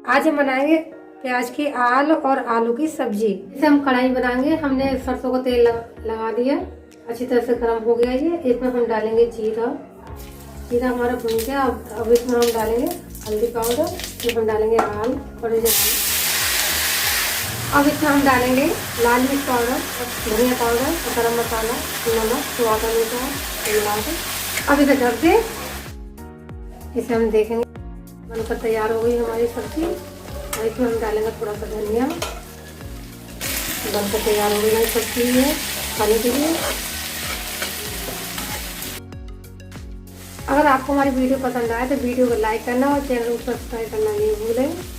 आज हम बनाएंगे प्याज की आल और आलू की सब्जी। इसे हम कढ़ाई बनाएंगे। हमने सरसों का तेल लगा दिया, अच्छी तरह से गर्म हो गया ये। इसमें हम डालेंगे जीरा। जीरा हमारा भुन गया। अब इसमें हम डालेंगे हल्दी पाउडर, फिर हम डालेंगे आल और अब इसमें हम डालेंगे लाल मिर्च पाउडर और धनिया पाउडर और गरम मसाला, नमक, स्वाद अनुसार मिला के अब इसे ढक दे। इसे हम देखेंगे बनकर तैयार हो गई हमारी सब्जी। और इसमें हम डालेंगे थोड़ा सा धनिया। बनकर तैयार हो गई हमारी सब्जी है खाने के लिए। अगर आपको हमारी वीडियो पसंद आए तो वीडियो को लाइक करना और चैनल को सब्सक्राइब करना नहीं भूलें।